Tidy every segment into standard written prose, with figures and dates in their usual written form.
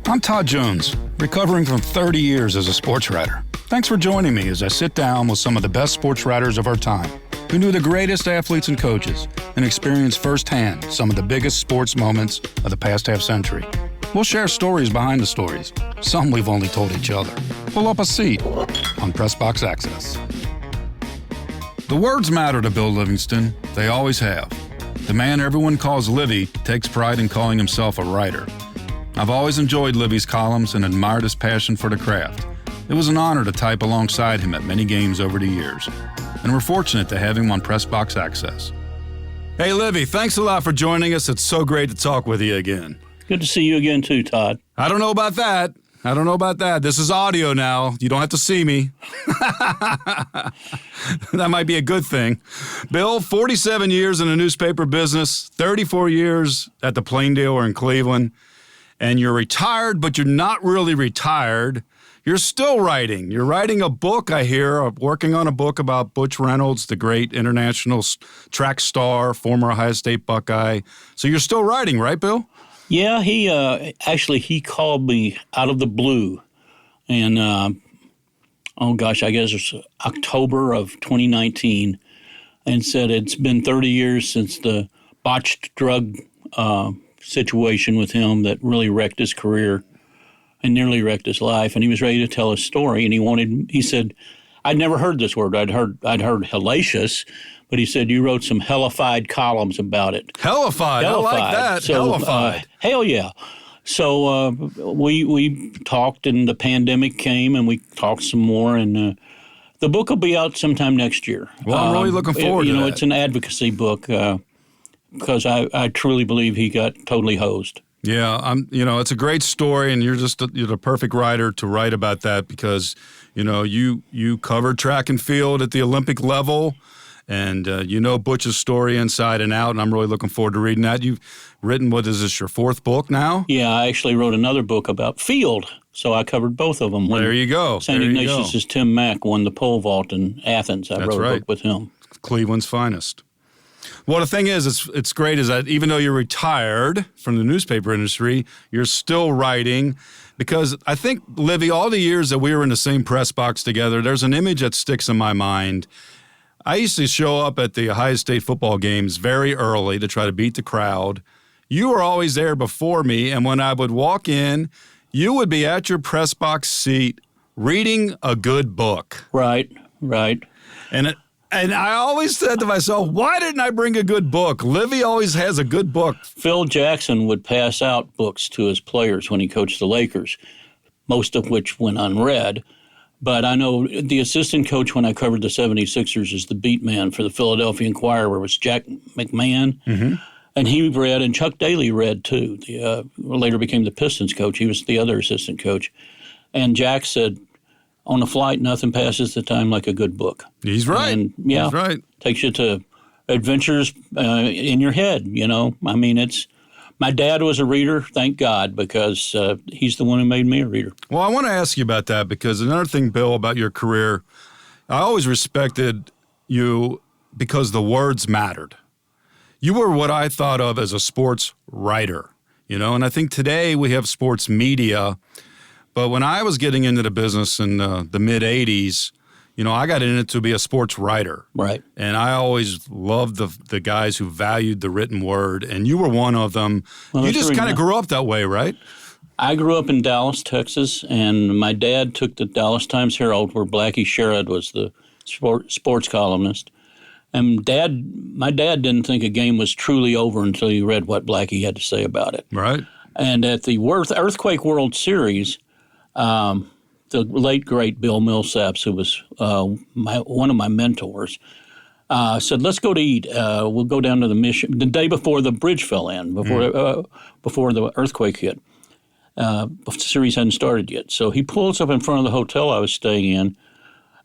I'm Todd Jones, recovering from 30 years as a sports writer. Thanks for joining me as I sit down with some of the best sports writers of our time, who knew the greatest athletes and coaches and experienced firsthand some of the biggest sports moments of the past half century. We'll share stories behind the stories, some we've only told each other. Pull up a seat on Press Box Access. The words matter to Bill Livingston. They always have. The man everyone calls Livy takes pride in calling himself a writer. I've always enjoyed Livy's columns and admired his passion for the craft. It was an honor to type alongside him at many games over the years, and we're fortunate to have him on Press Box Access. Hey, Livy, thanks a lot for joining us. It's so great to talk with you again. Good to see you again, too, Todd. I don't know about that. This is audio now. You don't have to see me. That might be a good thing. Bill, 47 years in the newspaper business, 34 years at the Plain Dealer in Cleveland, and you're retired, but you're not really retired. You're still writing. You're writing a book, I hear, working on a book about Butch Reynolds, the great international track star, former Ohio State Buckeye. So you're still writing, right, Bill? Yeah, he called me out of the blue. And, I guess it was October of 2019, and said it's been 30 years since the botched drug situation with him that really wrecked his career and nearly wrecked his life. And he was ready to tell his story. And he said, I'd never heard this word. I'd heard hellacious, but he said, you wrote some hellified columns about it. Hellified. I like that. So, hellified. Hell yeah. So we talked, and the pandemic came, and we talked some more, and the book will be out sometime next year. Well, I'm really looking forward to that. It's an advocacy book because I truly believe he got totally hosed. Yeah, it's a great story, and you're the perfect writer to write about that because, you covered track and field at the Olympic level, and Butch's story inside and out, and I'm really looking forward to reading that. You've written, what is this, your fourth book now? Yeah, I actually wrote another book about field, so I covered both of them. There you go. St. Ignatius' Tim Mack won the pole vault in Athens. I wrote a book with him. Cleveland's finest. Well, the thing is, it's great is that even though you're retired from the newspaper industry, you're still writing because I think, Livy, all the years that we were in the same press box together, there's an image that sticks in my mind. I used to show up at the Ohio State football games very early to try to beat the crowd. You were always there before me, and when I would walk in, you would be at your press box seat reading a good book. Right. And I always said to myself, why didn't I bring a good book? Livy always has a good book. Phil Jackson would pass out books to his players when he coached the Lakers, most of which went unread. But I know the assistant coach when I covered the 76ers is the beat man for the Philadelphia Inquirer was Jack McMahon. Mm-hmm. And he read, and Chuck Daly read too. Later became the Pistons coach. He was the other assistant coach. And Jack said, on a flight, nothing passes the time like a good book. He's right. And, He's right. Takes you to adventures in your head, I mean, my dad was a reader, thank God, because he's the one who made me a reader. Well, I want to ask you about that because another thing, Bill, about your career, I always respected you because the words mattered. You were what I thought of as a sports writer, and I think today we have sports media. But when I was getting into the business in the mid-'80s, I got in it to be a sports writer. Right. And I always loved the guys who valued the written word, and you were one of them. Well, you just kind of grew up that way, right? I grew up in Dallas, Texas, and my dad took the Dallas Times-Herald, where Blackie Sherrod was the sports columnist. And my dad didn't think a game was truly over until he read what Blackie had to say about it. Right. And at the Earthquake World Series, the late, great Bill Millsaps, who was one of my mentors, said, let's go to eat. We'll go down to the Mission. The day before the bridge fell in, before the earthquake hit. The series hadn't started yet. So he pulls up in front of the hotel I was staying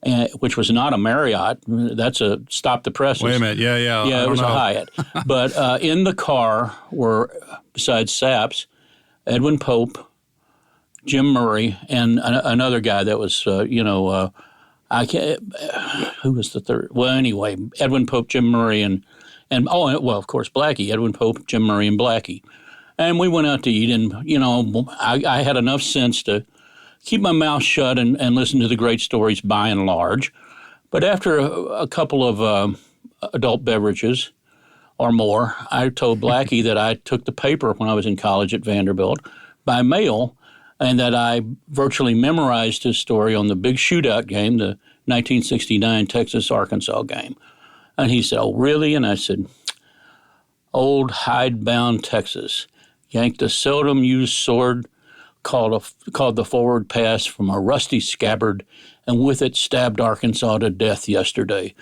in, which was not a Marriott. That's a stop the presses. Wait a minute. Yeah. Yeah, it was a Hyatt. But in the car were, besides Saps, Edwin Pope, Jim Murray, and another guy that was, I can't. Who was the third? Well, anyway, Edwin Pope, Jim Murray, and of course Blackie. Edwin Pope, Jim Murray, and Blackie. And we went out to eat, and, I had enough sense to keep my mouth shut and listen to the great stories by and large. But after a couple of adult beverages or more, I told Blackie that I took the paper when I was in college at Vanderbilt by mail, and that I virtually memorized his story on the big shootout game, the 1969 Texas-Arkansas game. And he said, "Oh, really?" And I said, "Old hidebound Texas yanked a seldom-used sword, called the forward pass from a rusty scabbard, and with it stabbed Arkansas to death yesterday.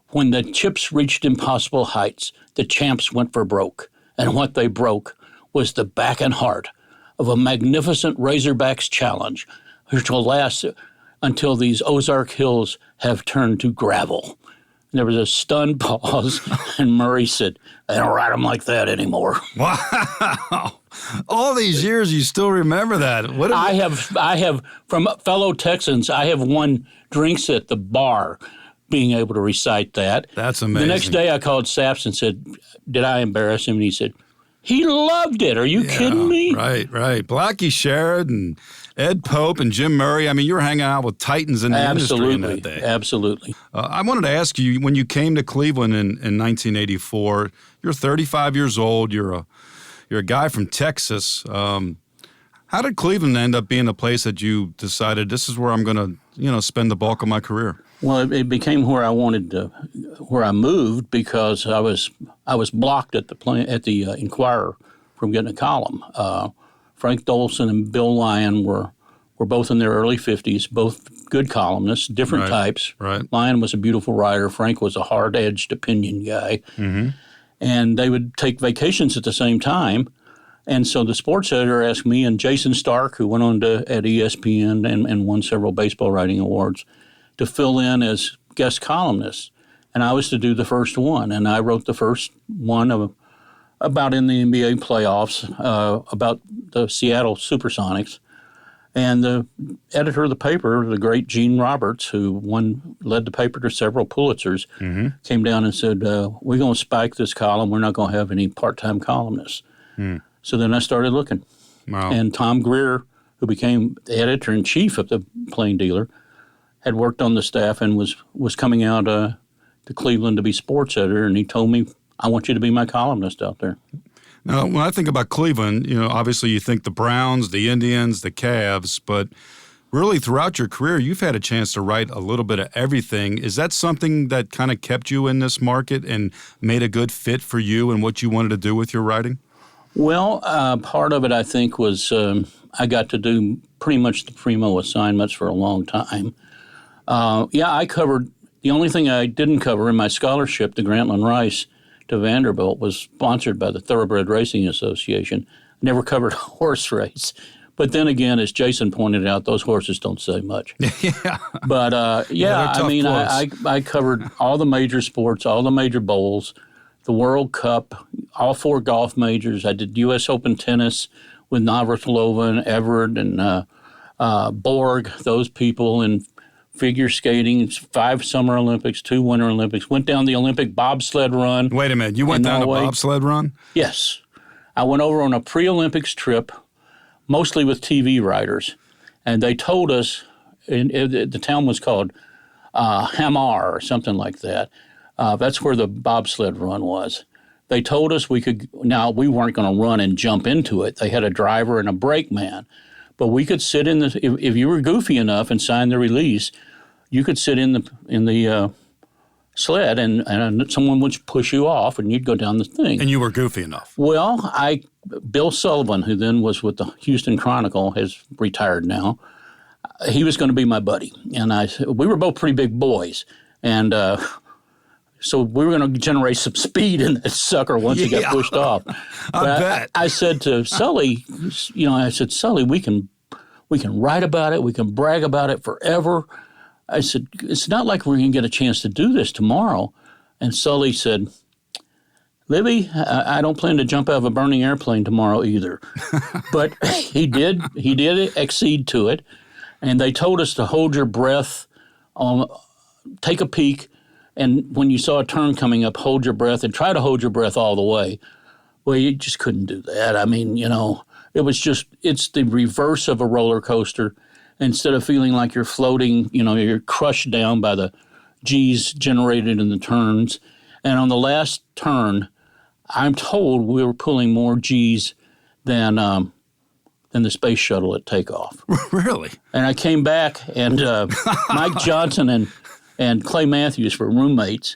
When the chips reached impossible heights, the champs went for broke, and what they broke was the back and heart of a magnificent Razorbacks challenge, which will last until these Ozark hills have turned to gravel." And there was a stunned pause, and Murray said, "They don't write them like that anymore." Wow. All these years, you still remember that. I have, from fellow Texans, I have won drinks at the bar being able to recite that. That's amazing. The next day I called Saps and said, "Did I embarrass him?" And he said, "He loved it. Are you kidding me?" Right. Blackie Sherrod and Ed Pope and Jim Murray. I mean, you were hanging out with titans in the industry in that day. Absolutely. I wanted to ask you, when you came to Cleveland in 1984, you're 35 years old. You're a guy from Texas. How did Cleveland end up being a place that you decided this is where I'm going to, spend the bulk of my career? Well, it became where I moved because I was blocked at the Inquirer from getting a column. Frank Dolson and Bill Lyon were both in their early 50s, both good columnists, different types. Right. Lyon was a beautiful writer. Frank was a hard-edged opinion guy. Mm-hmm. And they would take vacations at the same time. And so the sports editor asked me and Jason Stark, who went on at ESPN and won several baseball writing awards, to fill in as guest columnists. And I was to do the first one. And I wrote the first one about in the NBA playoffs, about the Seattle Supersonics. And the editor of the paper, the great Gene Roberts, who led the paper to several Pulitzers, came down and said, "We're going to spike this column. We're not going to have any part-time columnists." So then I started looking. Wow. And Tom Greer, who became the editor-in-chief of the Plain Dealer, had worked on the staff and was coming out to Cleveland to be sports editor, and he told me, "I want you to be my columnist out there." Now, when I think about Cleveland, obviously you think the Browns, the Indians, the Cavs, but really throughout your career, you've had a chance to write a little bit of everything. Is that something that kind of kept you in this market and made a good fit for you and what you wanted to do with your writing? Well, part of it, I think, was I got to do pretty much the primo assignments for a long time. I covered – the only thing I didn't cover in my scholarship, the Grantland Rice to Vanderbilt, was sponsored by the Thoroughbred Racing Association. Never covered a horse race. But then again, as Jason pointed out, those horses don't say much. Yeah. But, I mean, I covered all the major sports, all the major bowls, the World Cup, all 4 golf majors. I did U.S. Open tennis with Navratilova and Everett and Borg, those people, and figure skating, 5 Summer Olympics, 2 Winter Olympics. Went down the Olympic bobsled run. Wait a minute. You went down the bobsled run? Yes. I went over on a pre-Olympics trip, mostly with TV writers, and they told us, the town was called Hamar or something like that. That's where the bobsled run was. They told us we weren't going to run and jump into it. They had a driver and a brakeman. But we could sit in if you were goofy enough and signed the release, you could sit in the sled and someone would push you off and you'd go down the thing. And you were goofy enough. Well, Bill Sullivan, who then was with the Houston Chronicle, has retired now. He was going to be my buddy, and we were both pretty big boys, and so we were going to generate some speed in that sucker once he got pushed off. I bet. I said to Sully, Sully, we can write about it, we can brag about it forever. I said, it's not like we're going to get a chance to do this tomorrow. And Sully said, Livy, I don't plan to jump out of a burning airplane tomorrow either. But he did accede to it. And they told us to hold your breath, take a peek, and when you saw a turn coming up, hold your breath and try to hold your breath all the way. Well, you just couldn't do that. I mean, it's the reverse of a roller coaster. Instead of feeling like you're floating, you're crushed down by the G's generated in the turns. And on the last turn, I'm told we were pulling more G's than the space shuttle at takeoff. Really? And I came back, and Mike Johnson and Clay Matthews were roommates,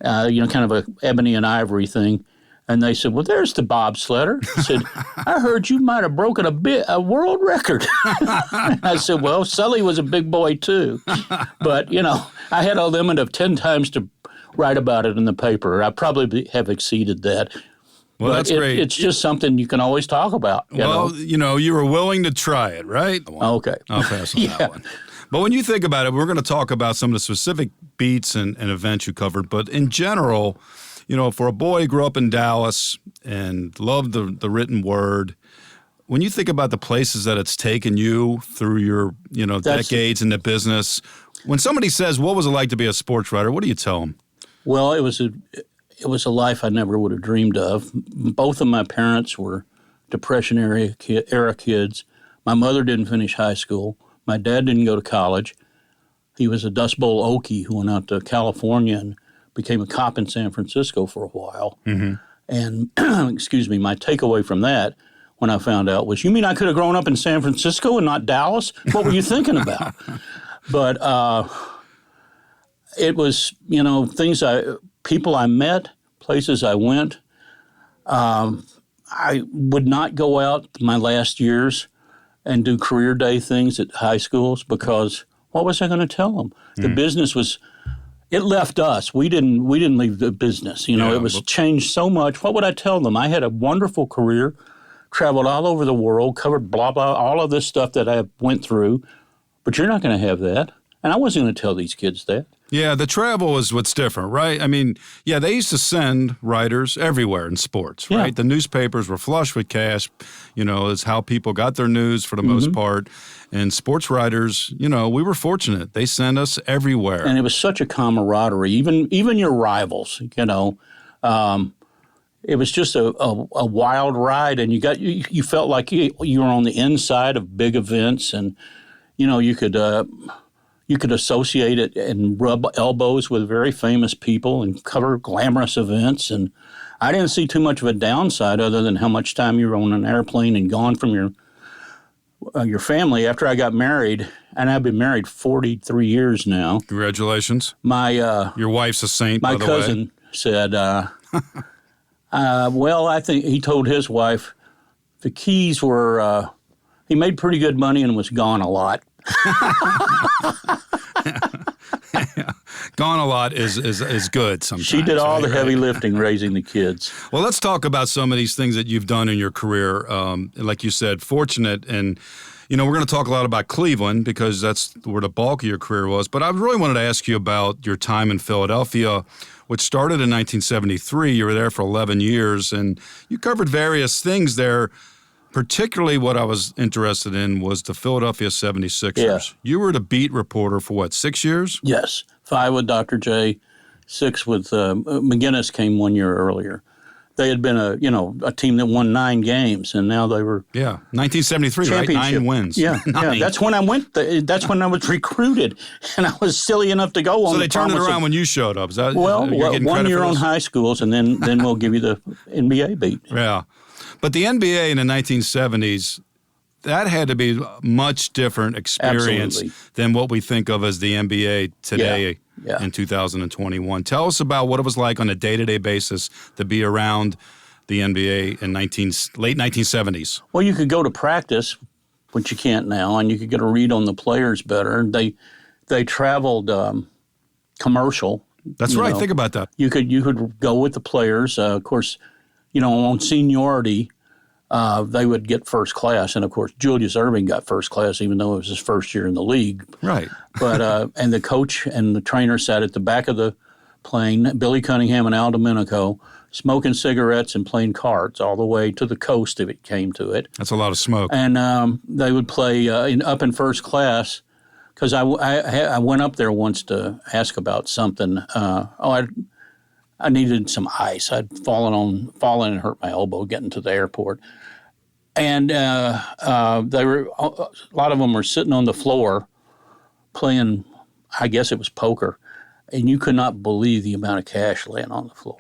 kind of a ebony and ivory thing. And they said, well, there's the bobsledder. I said, I heard you might have broken a world record. I said, well, Sully was a big boy too. But, I had a limit of 10 times to write about it in the paper. I probably have exceeded that. Well, that's great. It's just something you can always talk about. You were willing to try it, right? Okay. I'll pass on that one. But when you think about it, we're going to talk about some of the specific beats and events you covered. But in general, for a boy who grew up in Dallas and loved the written word, when you think about the places that it's taken you through your, decades in the business, when somebody says, what was it like to be a sports writer, what do you tell them? Well, it was a life I never would have dreamed of. Both of my parents were Depression-era kids. My mother didn't finish high school. My dad didn't go to college. He was a Dust Bowl Okie who went out to California and became a cop in San Francisco for a while. Mm-hmm. And, my takeaway from that when I found out was, you mean I could have grown up in San Francisco and not Dallas? What were you thinking about? But it was, people I met, places I went. I would not go out my last years and do career day things at high schools because what was I going to tell them? The business it left us. We didn't leave the business. It was changed so much. What would I tell them? I had a wonderful career, traveled all over the world, covered blah, blah, all of this stuff that I went through, but you're not going to have that. And I wasn't going to tell these kids that. Yeah, the travel is what's different, right? I mean, they used to send writers everywhere in sports, right? Yeah. The newspapers were flush with cash, is how people got their news for the most part. And sports writers, we were fortunate. They sent us everywhere. And it was such a camaraderie, even your rivals, it was just a wild ride, and you felt like you were on the inside of big events, and, you could associate it and rub elbows with very famous people and cover glamorous events. And I didn't see too much of a downside other than how much time you were on an airplane and gone from your family. After I got married, and I've been married 43 years now. Congratulations. Your wife's a saint, by the way. My cousin said, I think he told his wife the keys were, he made pretty good money and was gone a lot. Gone a lot is good sometimes. She did all the heavy lifting raising the kids. Well, let's talk about some of these things that you've done in your career. Like you said, fortunate. And, we're going to talk a lot about Cleveland because that's where the bulk of your career was. But I really wanted to ask you about your time in Philadelphia, which started in 1973. You were there for 11 years, and you covered various things there. Particularly what I was interested in was the Philadelphia 76ers. Yeah. You were the beat reporter for 6 years? Yes. 5 with Dr. J, 6 with McGinnis came 1 year earlier. They had been a team that won 9 games, and now they were 1973, right? 9 wins. Yeah, 9. Yeah. That's when I went. That's when I was recruited, and I was silly enough to go on. So they turned it around when you showed up. Is that 1 year on high schools, and then we'll give you the NBA beat. Yeah. But the NBA in the 1970s, that had to be a much different experience than what we think of as the NBA today in 2021. Tell us about what it was like on a day-to-day basis to be around the NBA in late 1970s. Well, you could go to practice, which you can't now, and you could get a read on the players better. They traveled commercial. That's right. Think about that. You could go with the players. Of course, on seniority, they would get first class. And, of course, Julius Erving got first class, even though it was his first year in the league. Right. But and the coach and the trainer sat at the back of the plane, Billy Cunningham and Al Domenico, smoking cigarettes and playing cards all the way to the coast if it came to it. That's a lot of smoke. And they would play up in first class because I went up there once to ask about something. I needed some ice. I'd fallen and hurt my elbow getting to the airport. And a lot of them were sitting on the floor playing, I guess it was poker, and you could not believe the amount of cash laying on the floor,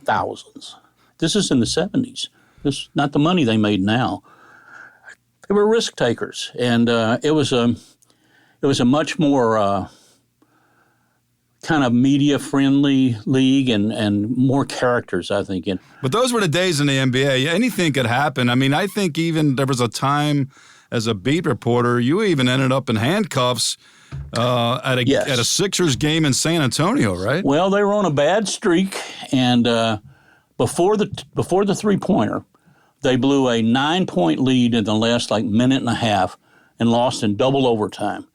thousands. This is in the 70s. This is not the money they made now. They were risk takers, and it was a much more kind of media-friendly league and more characters, I think. But those were the days in the NBA. Anything could happen. I mean, I think even there was a time as a beat reporter, you even ended up in handcuffs at a Sixers game in San Antonio, right? Well, they were on a bad streak, and before the three-pointer, they blew a 9-point lead in the last minute and a half and lost in double overtime.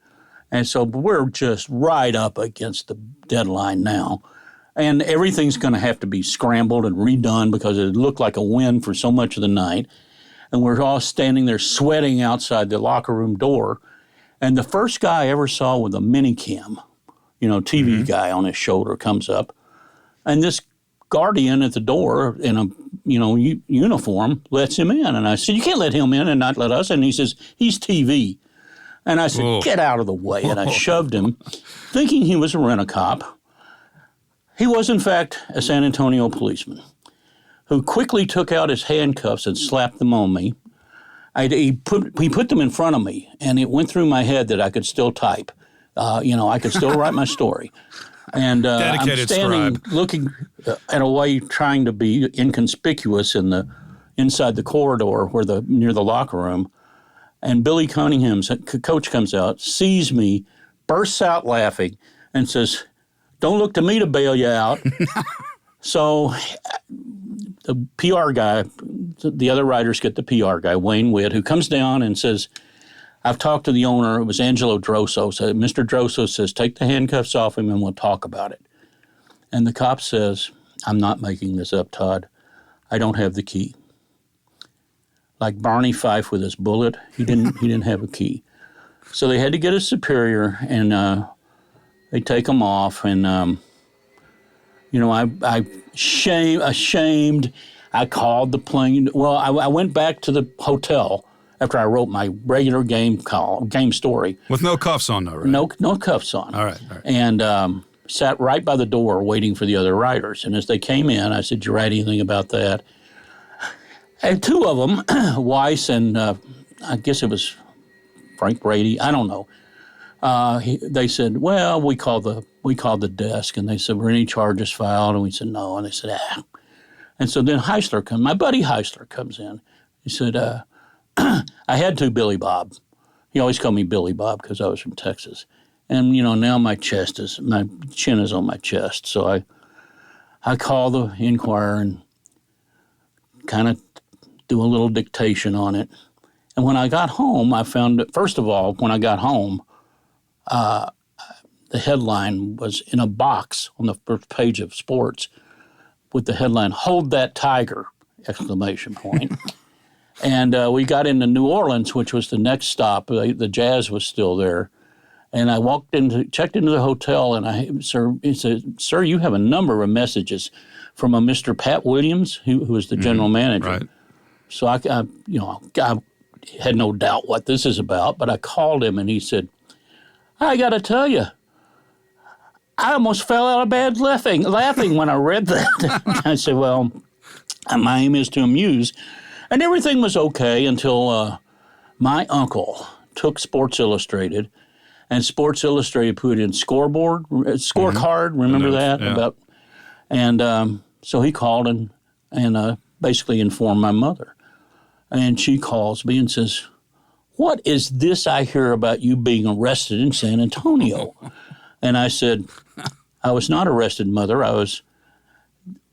And so we're just right up against the deadline now. And everything's going to have to be scrambled and redone because it looked like a win for so much of the night. And we're all standing there sweating outside the locker room door. And the first guy I ever saw with a mini cam, TV guy on his shoulder comes up. And this guardian at the door in a uniform lets him in. And I said, you can't let him in and not let us. And he says, he's TV. And I said, Whoa. Get out of the way. And I shoved him, thinking he was a rent-a-cop. He was, in fact, a San Antonio policeman who quickly took out his handcuffs and slapped them on me. He put them in front of me, and it went through my head that I could still type. I could still write my story. And I'm standing looking at a way trying to be inconspicuous inside the corridor near the locker room. And Billy Cunningham's coach comes out, sees me, bursts out laughing, and says, don't look to me to bail you out. So the PR guy, the other writers get the PR guy, Wayne Witt, who comes down and says, I've talked to the owner. It was Angelo Drosso. So Mr. Drosso says, take the handcuffs off him and we'll talk about it. And the cop says, I'm not making this up, Todd. I don't have the key. Like Barney Fife with his bullet, he didn't have a key. So they had to get a superior, and they take him off. And I ashamed. I called the plane. Well, I went back to the hotel after I wrote my regular game story with no cuffs on, though, right? No cuffs on. All right. And sat right by the door waiting for the other writers. And as they came in, I said, "Did you write anything about that?" And two of them, Weiss and I guess it was Frank Brady, I don't know. They said, well, we called the desk, and they said, were any charges filed? And we said, no. And they said, And so then my buddy Heisler comes in. He said, I had to Billy Bob. He always called me Billy Bob because I was from Texas. And, now my chin is on my chest. So I call the Inquirer and kind of do a little dictation on it. And when I got home, I found that, first of all, when I got home, the headline was in a box on the first page of Sports with the headline, "Hold That Tiger!" exclamation point. And we got into New Orleans, which was the next stop. The Jazz was still there. And I checked into the hotel, and he said, sir, you have a number of messages from a Mr. Pat Williams, who was the general manager. Right. So I had no doubt what this is about, but I called him, and he said, I got to tell you, I almost fell out of bed laughing when I read that. I said, well, my aim is to amuse. And everything was okay until my uncle took Sports Illustrated, and Sports Illustrated put in scorecard. Remember that? Yeah. So he called and basically informed my mother. And she calls me and says, what is this I hear about you being arrested in San Antonio? And I said, I was not arrested, Mother. I was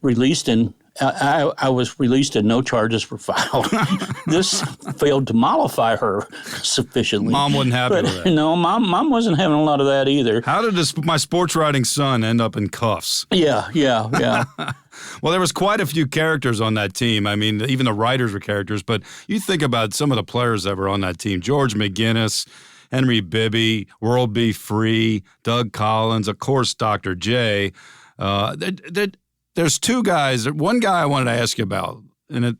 released and no charges were filed. This failed to mollify her sufficiently. Mom wasn't happy with that. No, Mom wasn't having a lot of that either. How did my sports writing son end up in cuffs? Yeah. Well, there was quite a few characters on that team. I mean, even the writers were characters. But you think about some of the players that were on that team. George McGinnis, Henry Bibby, World B. Free, Doug Collins, of course, Dr. J. There there's two guys. One guy I wanted to ask you about, and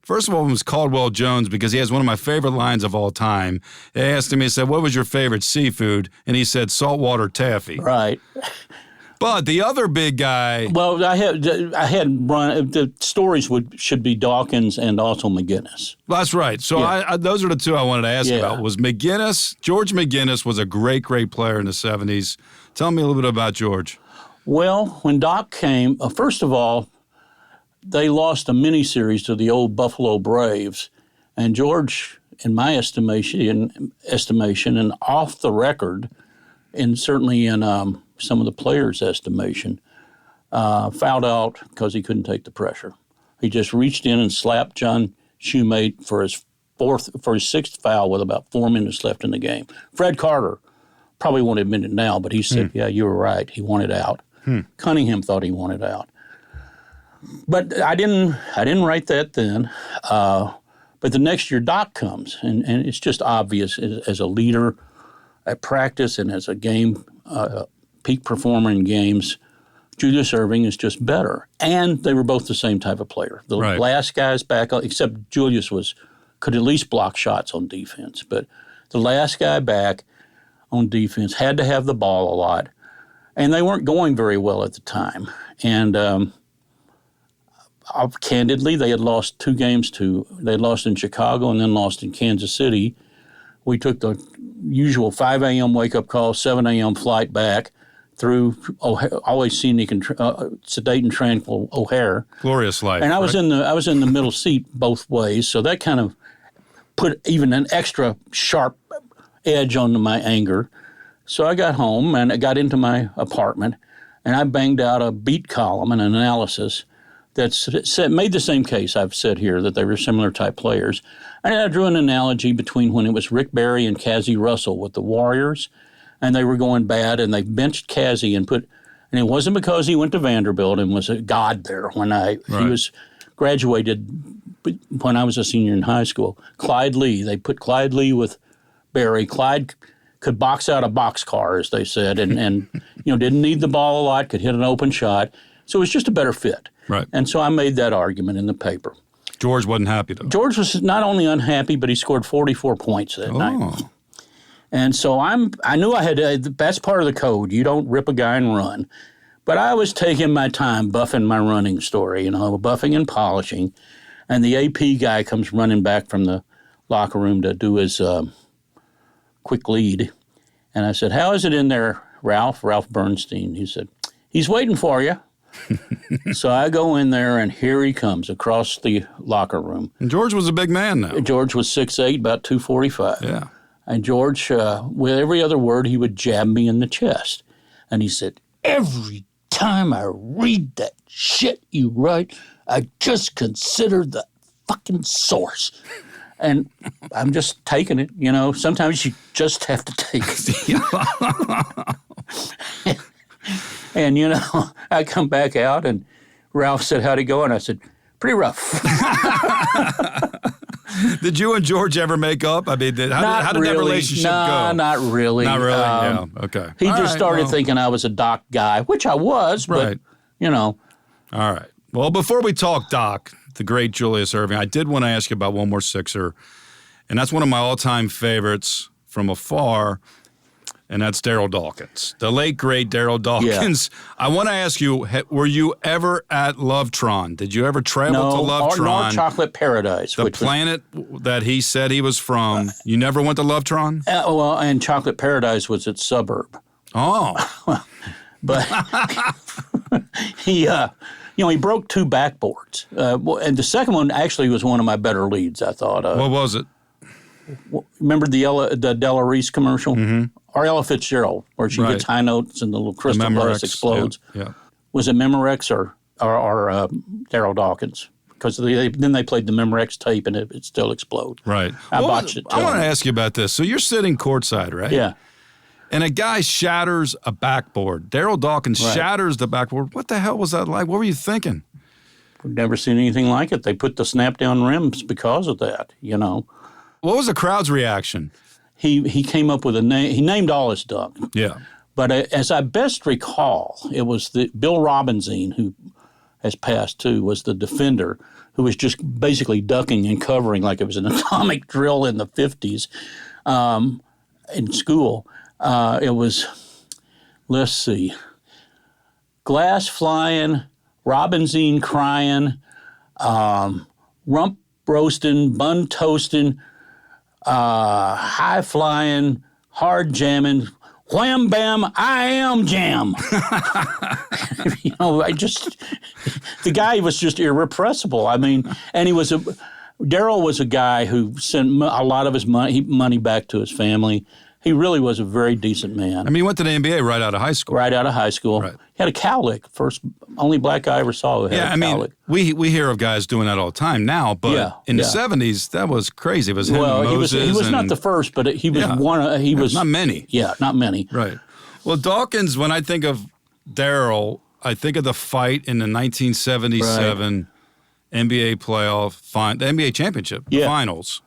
first of all, it was Caldwell Jones because he has one of my favorite lines of all time. They asked him, he said, what was your favorite seafood? And he said, saltwater taffy. Right. But the other big guy. Well, I had run the stories should be Dawkins and also McGinnis. That's right. So I those are the two I wanted to ask about. Was McGinnis? George McGinnis was a great great player in the 70s. Tell me a little bit about George. Well, when Doc came, first of all, they lost a mini-series to the old Buffalo Braves, and George, in my estimation, and off the record, and certainly in some of the players' estimation, fouled out because he couldn't take the pressure. He just reached in and slapped John Shoemate for his sixth foul with about 4 minutes left in the game. Fred Carter probably won't admit it now, but he said, yeah, you were right. He wanted out. Cunningham thought he wanted out. But I didn't write that then. But the next year, Doc comes, and it's just obvious as a leader at practice and as a game peak performer in games, Julius Erving is just better. And they were both the same type of player. The last guys back, except Julius could at least block shots on defense. But the last guy back on defense had to have the ball a lot. And they weren't going very well at the time. And candidly, they had lost 2 games they lost in Chicago and then lost in Kansas City. We took the usual 5 a.m. wake-up call, 7 a.m. flight back through always scenic and sedate and tranquil O'Hare. Glorious life. And I was in the middle seat both ways, so that kind of put even an extra sharp edge onto my anger. So I got home and I got into my apartment and I banged out a beat column and an analysis that made the same case I've said here, that they were similar type players. And I drew an analogy between when it was Rick Barry and Cassie Russell with the Warriors, and they were going bad, and they benched Cassie and it wasn't because he went to Vanderbilt and was a god there he was graduated when I was a senior in high school. Clyde Lee, they put Clyde Lee with Barry. Clyde could box out a boxcar, as they said, and didn't need the ball a lot, could hit an open shot. So it was just a better fit. Right. And so I made that argument in the paper. George wasn't happy, though. George was not only unhappy, but he scored 44 points that night. And so I knew I had that's part of the code. You don't rip a guy and run. But I was taking my time buffing my running story, buffing and polishing. And the AP guy comes running back from the locker room to do his quick lead. And I said, how is it in there, Ralph Bernstein? He said, he's waiting for you. So I go in there, and here he comes across the locker room. And George was a big man now. George was 6'8", about 245. Yeah. And George, with every other word, he would jab me in the chest. And he said, every time I read that shit you write, I just consider the fucking source. And I'm just taking it, Sometimes you just have to take it. And, I come back out, and Ralph said, how'd it go? And I said, pretty rough. Did you and George ever make up? I mean, how did that relationship go? Not really. Not really, yeah. Okay. He just started thinking I was a Doc guy, which I was, but, All right. Well, before we talk Doc, the great Julius Erving, I did want to ask you about one more Sixer, and that's one of my all-time favorites from afar, and that's Darryl Dawkins, the late, great Darryl Dawkins. Yeah. I want to ask you, were you ever at Lovetron? Did you ever travel to Lovetron? No, Chocolate Paradise. The planet that he said he was from. You never went to Lovetron? And Chocolate Paradise was its suburb. Oh. But he broke 2 backboards. And the second one actually was one of my better leads, I thought. What was it? Remember the Della Reese commercial? Mm-hmm. Or Ella Fitzgerald, where she gets high notes and the little crystal glass explodes. Yeah. Was it Memorex or Darryl Dawkins? Because then they played the Memorex tape and it still exploded. Right. I botched it. I want to ask you about this. So you're sitting courtside, right? Yeah. And a guy shatters a backboard. Darryl Dawkins shatters the backboard. What the hell was that like? What were you thinking? We've never seen anything like it. They put the snap-down rims because of that, What was the crowd's reaction? He came up with a name. He named all his dunk. Yeah. But as I best recall, it was Bill Livingston who has passed too, was the defender who was just basically ducking and covering like it was an atomic drill in the 50s in school. It was, let's see, glass flying, robinzine crying, rump roasting, bun toasting, high flying, hard jamming, wham bam, I am jam. The guy was just irrepressible. I mean, and Darryl was a guy who sent a lot of his money back to his family. He really was a very decent man. I mean, he went to the NBA right out of high school. Right out of high school. Right. He had a cowlick, only black guy I ever saw who had a cowlick. We hear of guys doing that all the time now, but in the 70s, that was crazy. It was him and Moses. He was not the first, but he was one. He was not many. Yeah, not many. Right. Well, Dawkins, when I think of Darryl, I think of the fight in the 1977 NBA the NBA championship finals.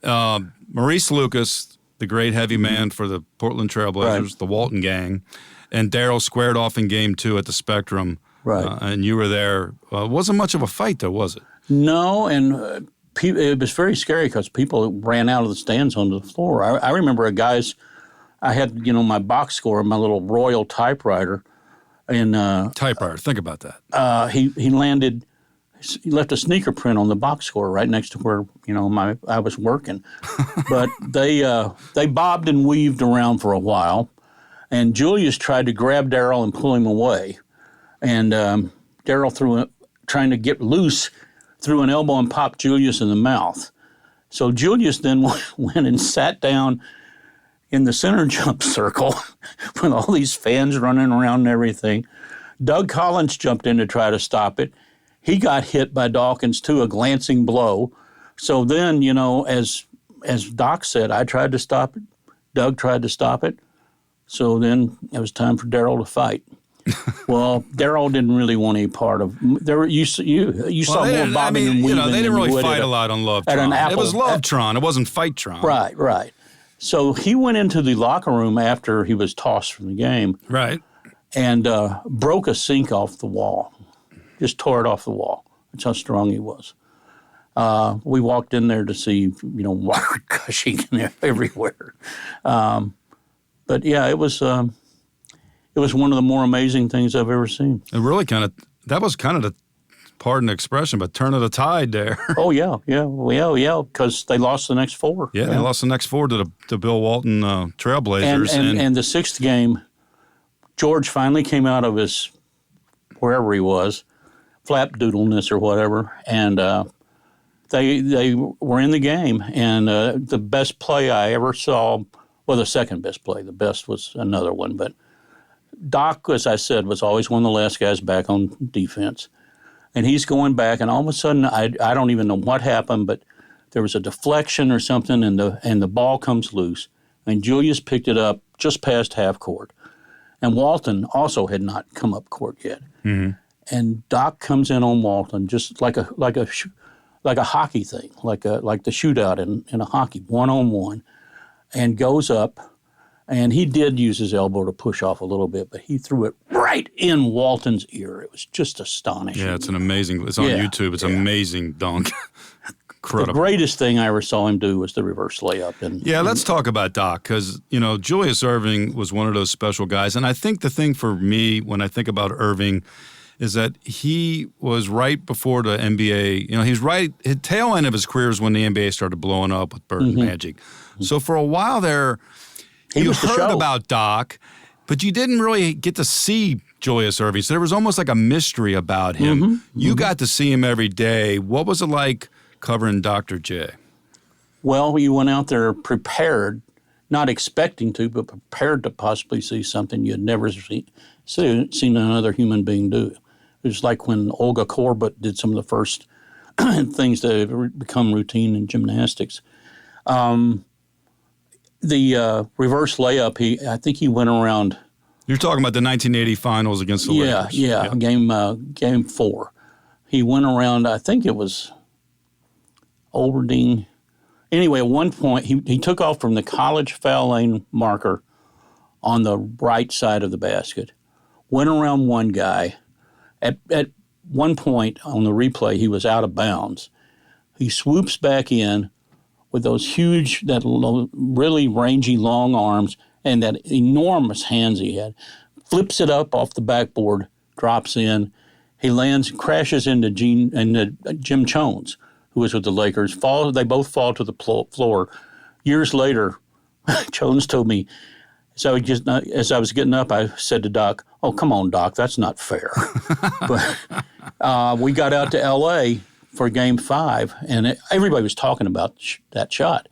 Maurice Lucas, the great heavy man for the Portland Trailblazers, the Walton gang, and Darryl squared off in Game 2 at the Spectrum. Right. And you were there. Wasn't much of a fight, though, was it? No, and it was very scary because people ran out of the stands onto the floor. I remember I had, my box score, my little Royal typewriter. And typewriter, think about that. He left a sneaker print on the box score right next to where, I was working. But they bobbed and weaved around for a while. And Julius tried to grab Darryl and pull him away. And Darryl, trying to get loose, threw an elbow and popped Julius in the mouth. So Julius then went and sat down in the center jump circle with all these fans running around and everything. Doug Collins jumped in to try to stop it. He got hit by Dawkins, too, a glancing blow. So then, as Doc said, I tried to stop it. Doug tried to stop it. So then it was time for Darryl to fight. Well, Darryl didn't really want any part of there. You saw more bobbing and weaving. They didn't really fight a lot on Lovetron. It was Lovetron. It wasn't Fight-tron. Right. So he went into the locker room after he was tossed from the game. Right. And broke a sink off the wall. Just tore it off the wall. That's how strong he was. We walked in there to see, water gushing everywhere. But yeah, it was one of the more amazing things I've ever seen. It really that was kind of the, pardon the expression, but turn of the tide there. Oh, yeah, because they lost the next four. Yeah, they lost the next four to the Bill Walton Trailblazers. And the sixth game, George finally came out of his, wherever he was, flapdoodleness or whatever, and they were in the game. And the best play I ever saw, well, the second best play, the best was another one, but Doc, as I said, was always one of the last guys back on defense. And he's going back, and all of a sudden, I don't even know what happened, but there was a deflection or something, and the ball comes loose. And Julius picked it up just past half court. And Walton also had not come up court yet. Mm-hmm. And Doc comes in on Walton just like a hockey thing, like the shootout in a hockey, 1-on-1, and goes up. And he did use his elbow to push off a little bit, but he threw it right in Walton's ear. It was just astonishing. Yeah, it's on YouTube. It's an amazing dunk. Incredible. The greatest thing I ever saw him do was the reverse layup. Let's talk about Doc, because, Julius Erving was one of those special guys. And I think the thing for me when I think about Erving is that he was right before the NBA. He's right, his tail end of his career is when the NBA started blowing up with Bird and Magic. Mm-hmm. So for a while there, you heard about Doc, but you didn't really get to see Julius Erving. So there was almost like a mystery about him. Mm-hmm. You got to see him every day. What was it like covering Dr. J? Well, you went out there prepared, not expecting to, but prepared to possibly see something you had never seen another human being do. It was like when Olga Korbut did some of the first things that have become routine in gymnastics. The reverse layup, I think he went around. You're talking about the 1980 finals against the Lakers. Yeah. Game 4. He went around, I think it was Overding. Anyway, at one point, he took off from the college foul lane marker on the right side of the basket, went around one guy. At one point on the replay, he was out of bounds. He swoops back in with those huge, really rangy long arms and that enormous hands he had, flips it up off the backboard, drops in. He lands, crashes into Jim Jones, who was with the Lakers. They both fall to the floor. Years later, Jones told me, so as I was getting up, I said to Doc, "Oh, come on, Doc, that's not fair." But we got out to L.A. for Game 5, and everybody was talking about that shot.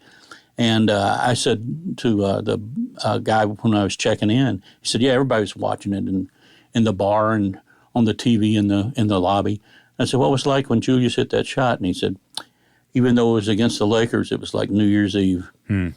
And I said to the guy when I was checking in, he said, "Yeah, everybody was watching it in the bar and on the TV in the lobby." I said, "What was it like when Julius hit that shot?" And he said, "Even though it was against the Lakers, it was like New Year's Eve when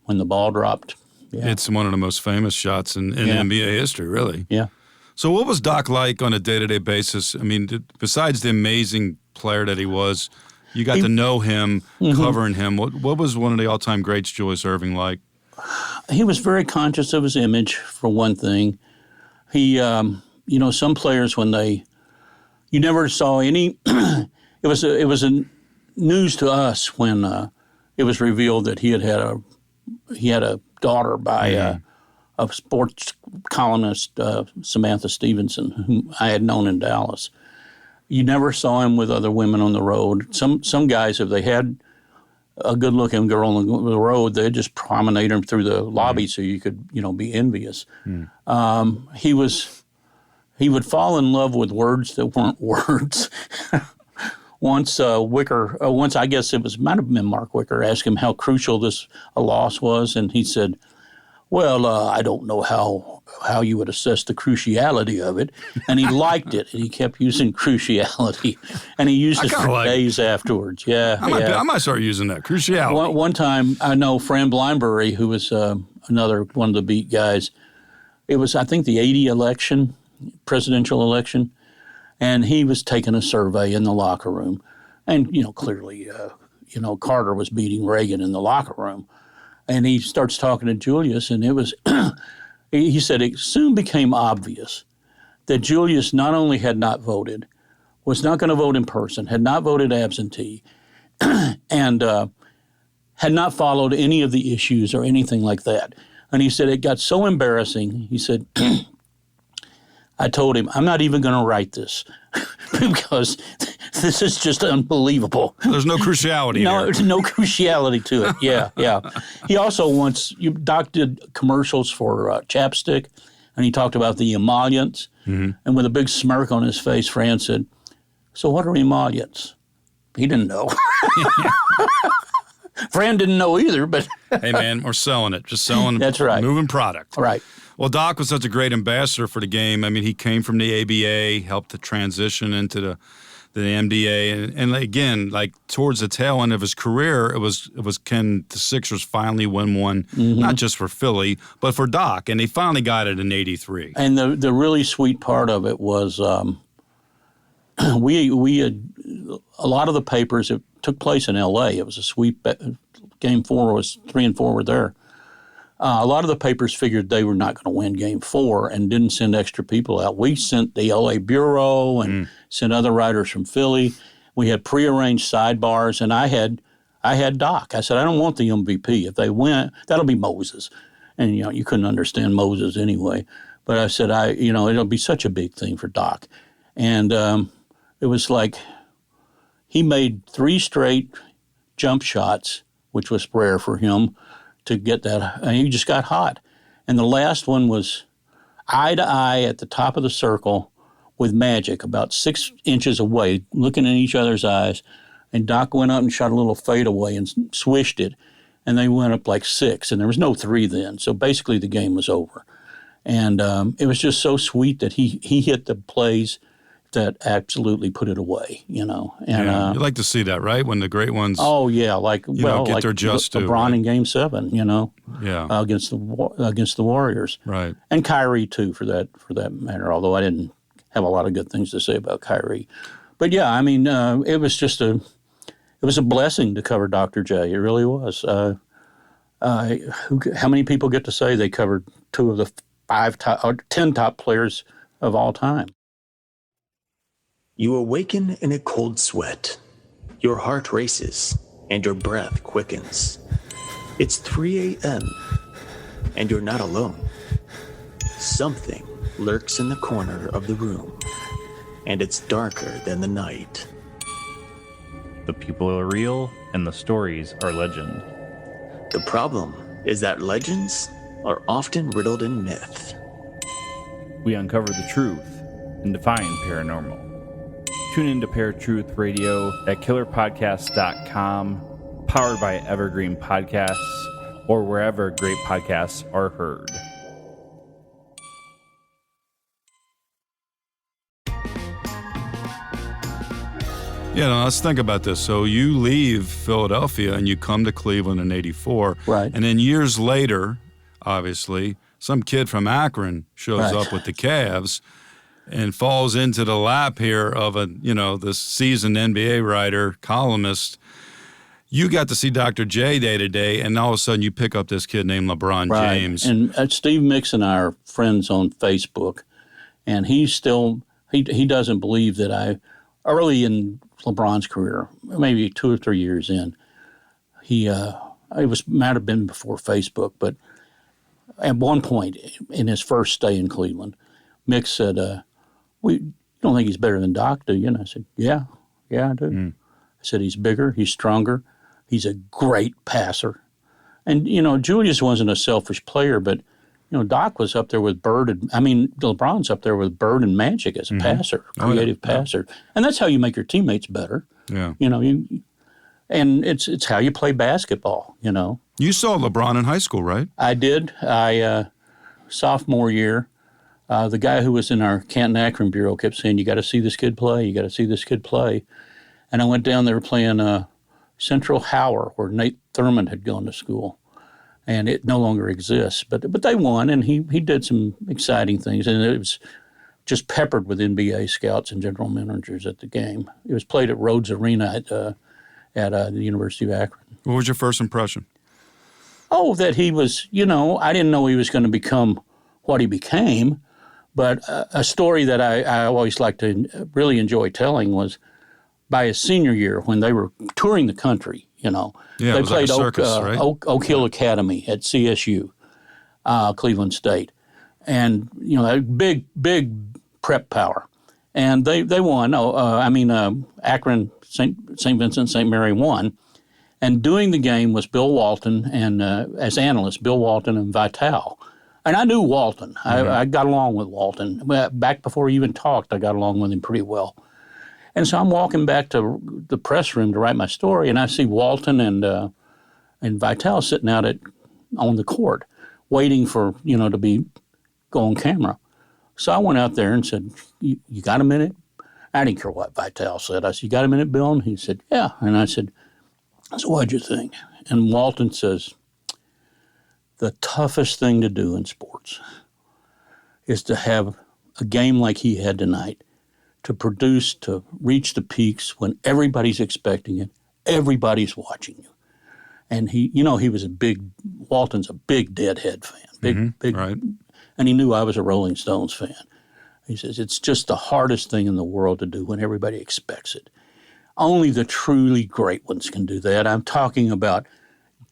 the ball dropped." Yeah. It's one of the most famous shots in NBA history, really. Yeah. So what was Doc like on a day-to-day basis? I mean, besides the amazing player that he was, you got to know him, covering him. What was one of the all-time greats, Julius Erving, like? He was very conscious of his image, for one thing. He, some players you never saw any. It was a news to us when it was revealed that he had a daughter by a sports columnist, Samantha Stevenson, whom I had known in Dallas. You never saw him with other women on the road. Some guys, if they had a good-looking girl on the road, they'd just promenade him through the lobby so you could, be envious. He would fall in love with words that weren't words. Once I guess might have been Mark Wicker, asked him how crucial a loss was, and he said, "Well, I don't know how you would assess the cruciality of it," and he liked it, and he kept using cruciality, and he used it for days afterwards. Yeah, I might start using that cruciality. One time, I know Fran Blindbury, who was another one of the beat guys. It was, I think, the '80 presidential election. And he was taking a survey in the locker room. And, clearly, Carter was beating Reagan in the locker room. And he starts talking to Julius, and it was, he said, it soon became obvious that Julius not only had not voted, was not going to vote in person, had not voted absentee, and had not followed any of the issues or anything like that. And he said it got so embarrassing, he said, I told him, I'm not even going to write this because this is just unbelievable. There's no cruciality No, here. there's no cruciality to it. Yeah. He also Doc did commercials for chapstick, and he talked about the emollients. And with a big smirk on his face, Fran said, "So what are emollients?" He didn't know. Fran didn't know either, but... Hey, man, we're selling it. Just selling. That's right. Moving product. Right. Well, Doc was such a great ambassador for the game. I mean, he came from the ABA, helped to transition into the MDA, and again, like towards the tail end of his career, it was can the Sixers finally win one, not just for Philly, but for Doc, and they finally got it in '83. And the really sweet part of it was we had a lot of the papers. It took place in L.A. It was a sweep. Game 4 was 3 and 4 were there. A lot of the papers figured they were not going to win Game 4 and didn't send extra people out. We sent the L.A. Bureau and sent other writers from Philly. We had prearranged sidebars, and I had Doc. I said, I don't want the MVP. If they win, that'll be Moses. And, you couldn't understand Moses anyway. But I said, it'll be such a big thing for Doc. And it was like he made 3 straight jump shots, which was rare for him, to get that, and he just got hot. And the last one was eye to eye at the top of the circle with Magic, about 6 inches away, looking in each other's eyes. And Doc went up and shot a little fadeaway and swished it, and they went up like 6, and there was no 3 then. So basically the game was over. And it was just so sweet that he hit the plays that absolutely put it away, And you like to see that, right? When the great ones, get like their just due, LeBron right? in Game 7, against the Warriors, right? And Kyrie too, for that matter. Although I didn't have a lot of good things to say about Kyrie, but yeah, I mean, it was a blessing to cover Dr. J. It really was. How many people get to say they covered 2 of the 10 top players of all time? You awaken in a cold sweat. Your heart races and your breath quickens. It's 3 a.m. and you're not alone. Something lurks in the corner of the room, and it's darker than the night. The people are real, and the stories are legend. The problem is that legends are often riddled in myth. We uncover the truth and define paranormal. Tune in to Paratruth Radio at killerpodcast.com, powered by Evergreen Podcasts, or wherever great podcasts are heard. Yeah, now let's think about this. So you leave Philadelphia and you come to Cleveland in '84. Right. And then years later, obviously, some kid from Akron shows up with the Cavs and falls into the lap here of this seasoned NBA writer, columnist. You got to see Dr. J day to day, and all of a sudden you pick up this kid named LeBron James. And Steve Mix and I are friends on Facebook, and he doesn't believe that early in LeBron's career, maybe 2 or 3 years in, might have been before Facebook, but at one point in his first stay in Cleveland, Mick said, "You don't think he's better than Doc, do you?" And I said, "Yeah, I do." I said, "He's bigger, he's stronger, he's a great passer." And, Julius wasn't a selfish player, but, Doc was up there with LeBron's up there with Bird and Magic as a passer, creative passer. And that's how you make your teammates better. Yeah. And it's how you play basketball, You saw LeBron in high school, right? I did. Sophomore year, the guy who was in our Canton-Akron bureau kept saying, "You got to see this kid play. You got to see this kid play." And I went down there playing Central Howard, where Nate Thurmond had gone to school. And it no longer exists. But they won, and he did some exciting things. And it was just peppered with NBA scouts and general managers at the game. It was played at Rhodes Arena at the University of Akron. What was your first impression? Oh, that he was, I didn't know he was going to become what he became. But a story that I always like to really enjoy telling was by his senior year when they were touring the country, Yeah, they like played a circus, right? Oak Hill Academy at CSU, Cleveland State. And, big prep power. And they won. Akron, St. Vincent, St. Mary won. And doing the game was Bill Walton and, as analysts, Bill Walton and Vitale. And I knew Walton. I got along with Walton. Back before he even talked, I got along with him pretty well. And so I'm walking back to the press room to write my story, and I see Walton and Vitale sitting out on the court, waiting for to go on camera. So I went out there and said, "You got a minute?" I didn't care what Vitale said. I said, "You got a minute, Bill?" And he said, "Yeah." And I said, "So what'd you think?" And Walton says, "The toughest thing to do in sports is to have a game like he had tonight, to reach the peaks when everybody's expecting it, everybody's watching you." And Walton's a big Deadhead fan, big, right. And he knew I was a Rolling Stones fan. He says, "It's just the hardest thing in the world to do when everybody expects it. Only the truly great ones can do that." I'm talking about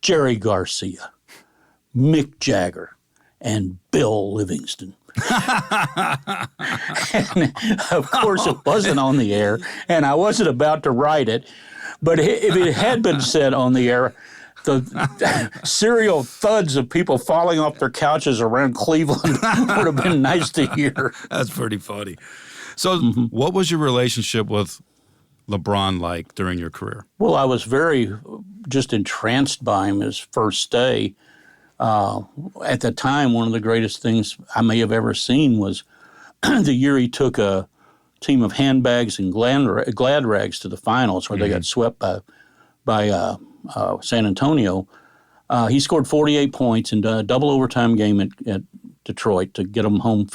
Jerry Garcia, Mick Jagger, and Bill Livingston. And of course, it wasn't on the air, and I wasn't about to write it. But if it had been said on the air, the serial thuds of people falling off their couches around Cleveland would have been nice to hear. That's pretty funny. So what was your relationship with LeBron like during your career? Well, I was very just entranced by him his first day. At the time, one of the greatest things I may have ever seen was the year he took a team of handbags and glad rags to the finals, where they got swept by San Antonio. He scored 48 points in a double overtime game at Detroit to get them home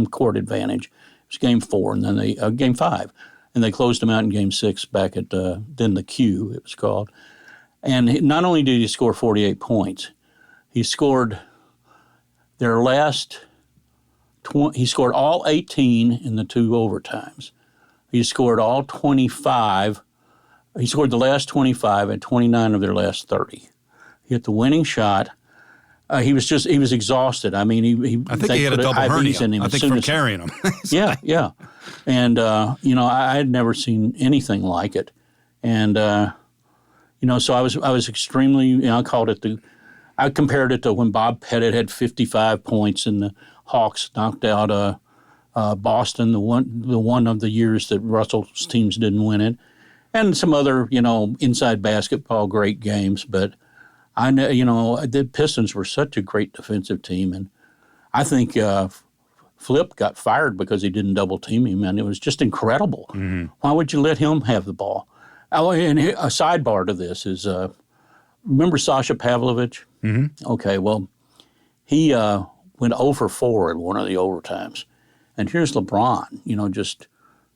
court advantage. It was Game 4, and then Game 5, and they closed them out in Game 6 back at then the Q, it was called. And not only did he score 48 points, he scored he scored all 18 in the 2 overtimes. He scored all 25. He scored the last 25 and 29 of their last 30. He hit the winning shot. He was exhausted. I mean, I think he had a double hernia. I think from carrying him. Yeah. And, I had never seen anything like it. And, so I was extremely, I compared it to when Bob Pettit had 55 points and the Hawks knocked out Boston, the one of the years that Russell's teams didn't win it, and some other, inside basketball great games. But I know, the Pistons were such a great defensive team, and I think Flip got fired because he didn't double team him, and it was just incredible. Mm-hmm. Why would you let him have the ball? Oh, and a sidebar to this is, remember Sasha Pavlovich? Mm-hmm. Okay, well, he went 0 for 4 in one of the overtimes. And here's LeBron, just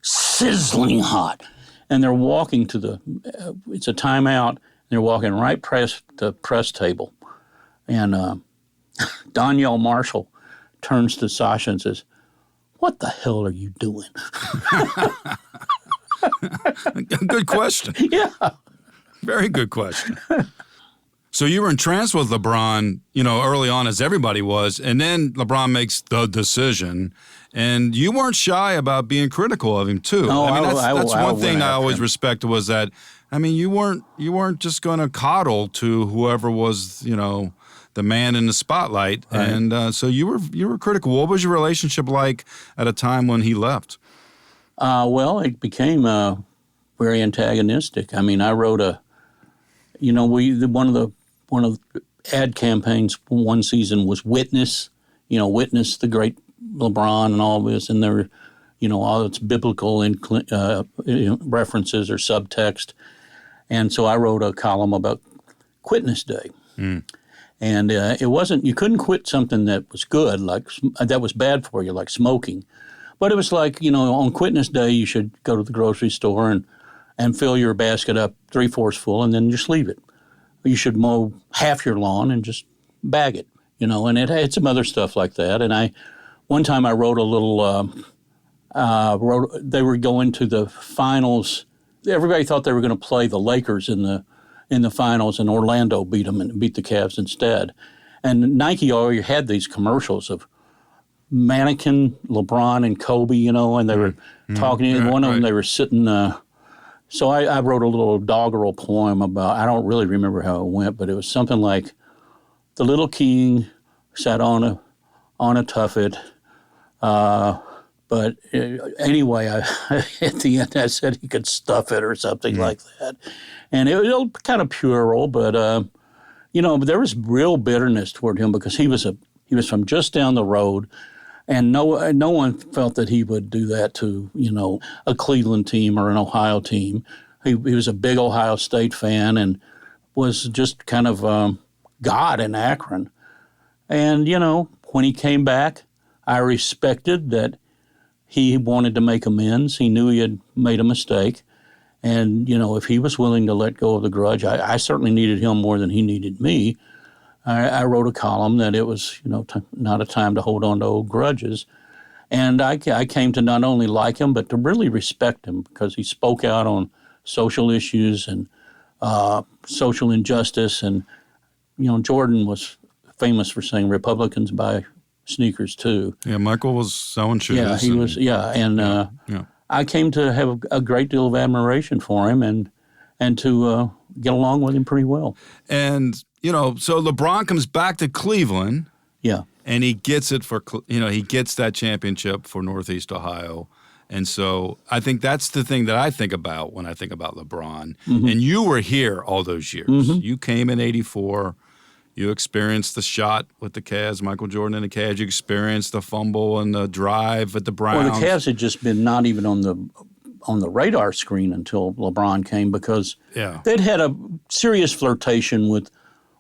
sizzling hot. And they're walking to it's a timeout, and they're walking right past the press table. And Donyell Marshall turns to Sasha and says, "What the hell are you doing?" Good question. Yeah. Very good question. So you were entranced with LeBron, early on, as everybody was, and then LeBron makes the decision, and you weren't shy about being critical of him too. No, that's one thing I always respected was that, you weren't just going to coddle to whoever was, the man in the spotlight, right. And so you were critical. What was your relationship like at a time when he left? Well, it became very antagonistic. I wrote one of the ad campaigns one season was Witness, Witness the great LeBron and all this, and there, all its biblical references or subtext. And so I wrote a column about Quitness Day. Mm. And it wasn't, you couldn't quit something that was good, that was bad for you, like smoking. But it was like, on Quitness Day, you should go to the grocery store and fill your basket up 3/4 full and then just leave it. You should mow half your lawn and just bag it, and it had some other stuff like that. And one time I wrote a little, they were going to the finals. Everybody thought they were going to play the Lakers in the finals, and Orlando beat them and beat the Cavs instead. And Nike already had these commercials of mannequin LeBron and Kobe, and they were talking. And one of them, they were sitting. So I wrote a little doggerel poem about, I don't really remember how it went, but it was something like, the little king sat on a tuffet, but anyway, at the end I said he could stuff it or something like that. And it was kind of puerile, but but there was real bitterness toward him because he was from just down the road. And no one felt that he would do that to, a Cleveland team or an Ohio team. He was a big Ohio State fan and was just kind of God in Akron. And, when he came back, I respected that he wanted to make amends. He knew he had made a mistake. And, if he was willing to let go of the grudge, I certainly needed him more than he needed me. I wrote a column that it was, not a time to hold on to old grudges. And I came to not only like him, but to really respect him because he spoke out on social issues and social injustice. And, Jordan was famous for saying Republicans buy sneakers too. Yeah, Michael was selling shoes. Yeah, he was, And I came to have a great deal of admiration for him and to get along with him pretty well. And so LeBron comes back to Cleveland. Yeah. And he gets it he gets that championship for Northeast Ohio. And so I think that's the thing that I think about when I think about LeBron. Mm-hmm. And you were here all those years. Mm-hmm. You came in 84. You experienced the shot with the Cavs, Michael Jordan and the Cavs. You experienced the fumble and the drive at the Browns. Well, the Cavs had just been not even on the radar screen until LeBron came because they'd had a serious flirtation with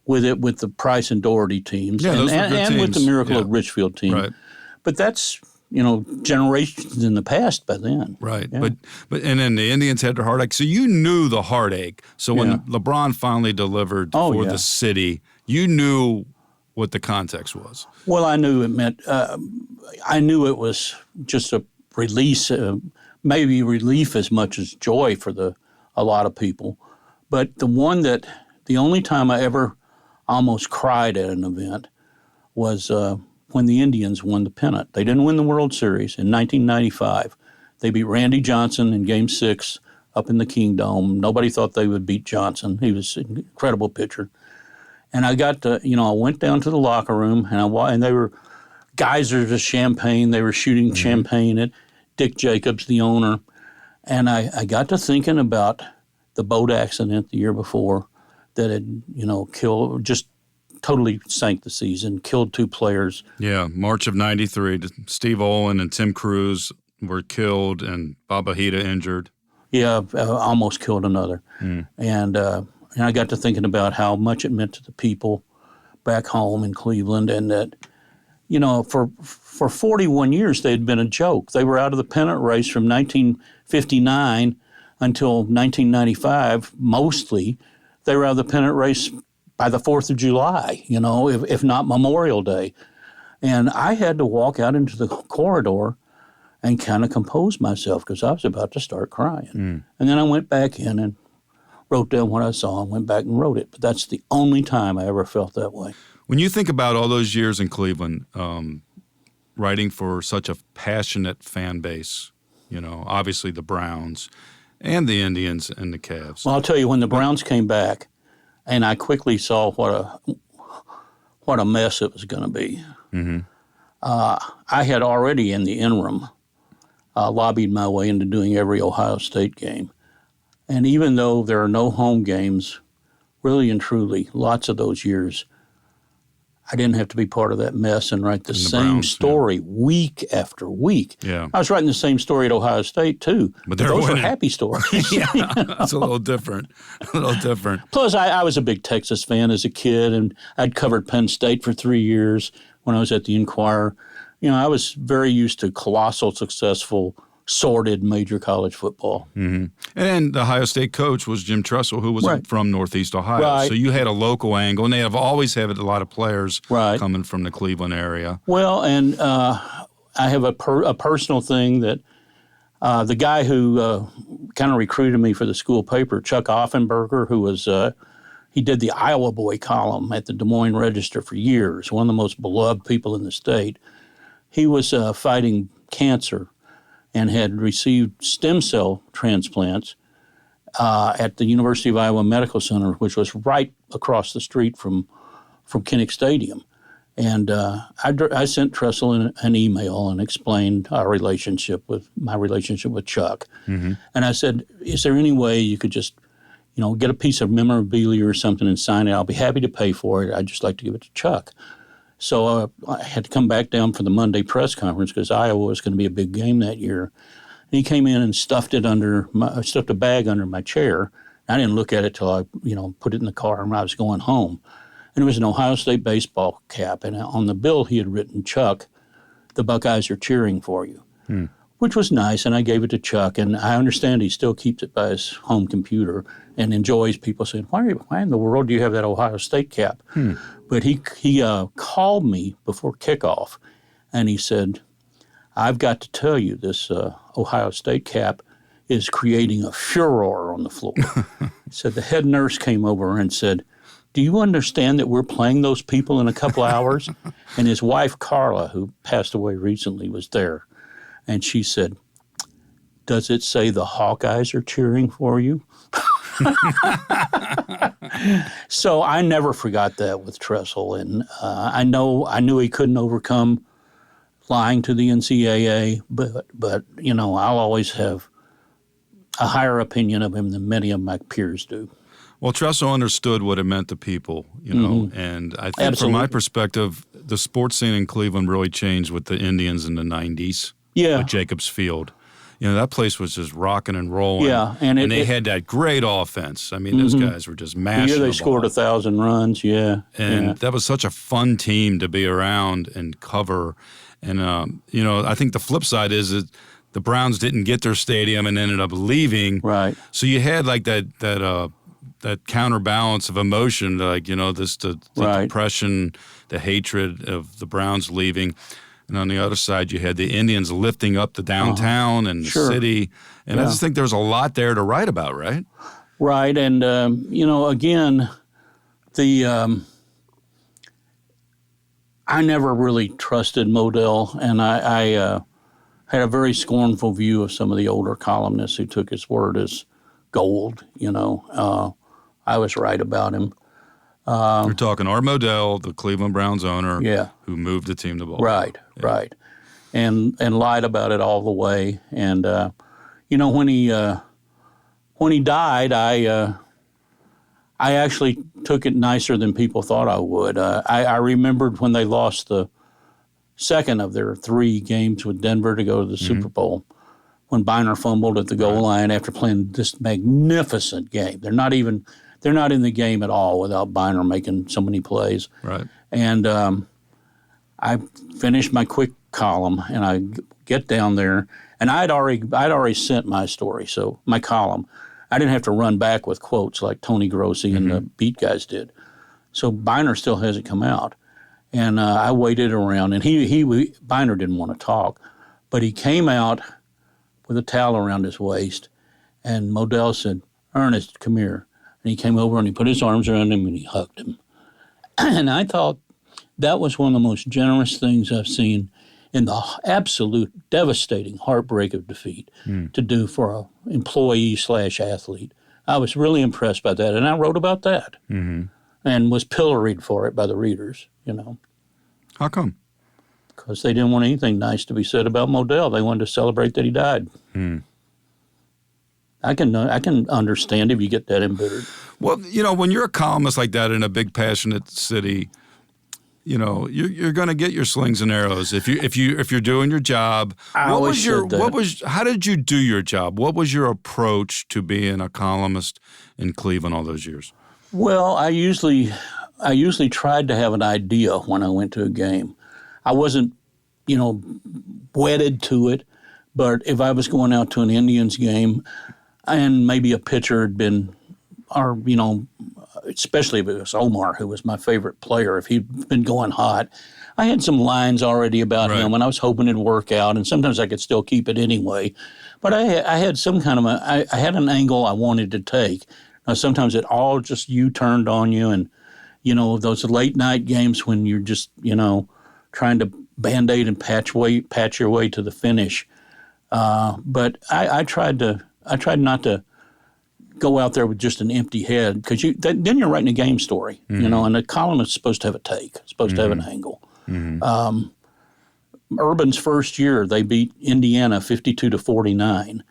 the Price and Doherty teams, and teams. With the Miracle of Richfield team. Right. But that's generations in the past by then. Right. Yeah. But and then the Indians had their heartache. So you knew the heartache. So when LeBron finally delivered for the city, you knew what the context was. Well, I knew it meant I knew it was just a release, maybe relief as much as joy for a lot of people. But the only time I ever almost cried at an event was when the Indians won the pennant. They didn't win the World Series in 1995. They beat Randy Johnson in Game 6 up in the Kingdome. Nobody thought they would beat Johnson. He was an incredible pitcher. And I got to, I went down to the locker room, and they were geysers of champagne. They were shooting champagne at Dick Jacobs, the owner. And I got to thinking about the boat accident the year before that had, killed, just totally sank the season, killed 2 players. Yeah, March of 93, Steve Olin and Tim Cruz were killed and Babahita injured. Yeah, almost killed another. And I got to thinking about how much it meant to the people back home in Cleveland, and that, for 41 years they had been a joke. They were out of the pennant race from 1959 until 1995, mostly. They were out of the pennant race by the 4th of July, if not Memorial Day. And I had to walk out into the corridor and kind of compose myself because I was about to start crying. And then I went back in and wrote down what I saw and went back and wrote it. But that's the only time I ever felt that way. When you think about all those years in Cleveland, writing for such a passionate fan base, obviously the Browns and the Indians and the Cavs. Well, I'll tell you, when the Browns came back, and I quickly saw what a mess it was going to be. I had already in the interim lobbied my way into doing every Ohio State game. And even though there are no home games, really and truly, lots of those years, I didn't have to be part of that mess and write the same Browns, story week after week. Yeah. I was writing the same story at Ohio State, too. But those were happy stories. It's a little different. Plus, I was a big Texas fan as a kid, and I'd covered Penn State for 3 years when I was at the Inquirer. I was very used to colossal, successful, sordid major college football. And the Ohio State coach was Jim Tressel, who was from Northeast Ohio. Right. So you had a local angle, and they have always had a lot of players coming from the Cleveland area. Well, and I have a personal thing that the guy who kind of recruited me for the school paper, Chuck Offenberger, who was he did the Iowa Boy column at the Des Moines Register for years, one of the most beloved people in the state. He was fighting cancer and had received stem cell transplants at the University of Iowa Medical Center, which was right across the street from Kinnick Stadium. And I sent Tressel an email and explained my relationship with Chuck. And I said, is there any way you could just, get a piece of memorabilia or something and sign it? I'll be happy to pay for it. I'd just like to give it to Chuck. So I had to come back down for the Monday press conference because Iowa was going to be a big game that year. And he came in and stuffed a bag under my chair. I didn't look at it till I, put it in the car and I was going home. And it was an Ohio State baseball cap. And on the bill he had written, Chuck, the Buckeyes are cheering for you, which was nice. And I gave it to Chuck. And I understand he still keeps it by his home computer and enjoys people saying, why in the world do you have that Ohio State cap? But he called me before kickoff, and he said, I've got to tell you, this Ohio State cap is creating a furor on the floor. He said the head nurse came over and said, do you understand that we're playing those people in a couple hours? And his wife, Carla, who passed away recently, was there. And she said, does it say the Hawkeyes are cheering for you? So I never forgot that with Tressel, and I knew he couldn't overcome lying to the NCAA, but I'll always have a higher opinion of him than many of my peers do. Well, Tressel understood what it meant to people, and I think from my perspective, the sports scene in Cleveland really changed with the Indians in the 90s. Yeah. With Jacobs Field. That place was just rocking and rolling. Yeah, and they had that great offense. I mean, those guys were just mashing the year they the scored ball. 1,000 runs, And that was such a fun team to be around and cover. And, I think the flip side is that the Browns didn't get their stadium and ended up leaving. Right. So you had like that counterbalance of emotion, like, the right. depression, the hatred of the Browns leaving. And on the other side, you had the Indians lifting up the downtown and the Sure. city. And I just think there's a lot there to write about, right? Right. And, again, I never really trusted Modell, and I had a very scornful view of some of the older columnists who took his word as gold, I was right about him. You're talking Art Modell, the Cleveland Browns owner, Yeah. who moved the team to Baltimore. Right. And lied about it all the way. And, when he died, I actually took it nicer than people thought I would. I remembered when they lost the second of their 3 games with Denver to go to the Super Bowl, when Biner fumbled at the goal line after playing this magnificent game. They're not in the game at all without Biner making so many plays. Right. And I finished my quick column, and I get down there, and I'd already sent my story, so my column. I didn't have to run back with quotes like Tony Grossi and the beat guys did. So Biner still hasn't come out. And I waited around, and Biner didn't want to talk, but he came out with a towel around his waist, and Modell said, "Ernest, come here." And he came over and he put his arms around him and he hugged him. And I thought that was one of the most generous things I've seen in the absolute devastating heartbreak of defeat to do for an employee/athlete. I was really impressed by that, and I wrote about that and was pilloried for it by the readers, How come? because they didn't want anything nice to be said about Modell. They wanted to celebrate that he died. I can understand if you get that embittered. Well, when you're a columnist like that in a big, passionate city, you're going to get your slings and arrows if you're doing your job. How did you do your job? What was your approach to being a columnist in Cleveland all those years? Well, I usually tried to have an idea when I went to a game. I wasn't, wedded to it, but if I was going out to an Indians game and maybe a pitcher had been, or, especially if it was Omar, who was my favorite player, if he'd been going hot, I had some lines already about him, and I was hoping it'd work out, and sometimes I could still keep it anyway. But I had some kind of I had an angle I wanted to take. Now, sometimes it all just U-turned on you, and, those late night games when you're just, trying to Band-Aid and patch your way to the finish. But I tried not to go out there with just an empty head, because then you're writing a game story, and a columnist is supposed to have a take, supposed to have an angle. Urban's first year, they beat Indiana 52-49,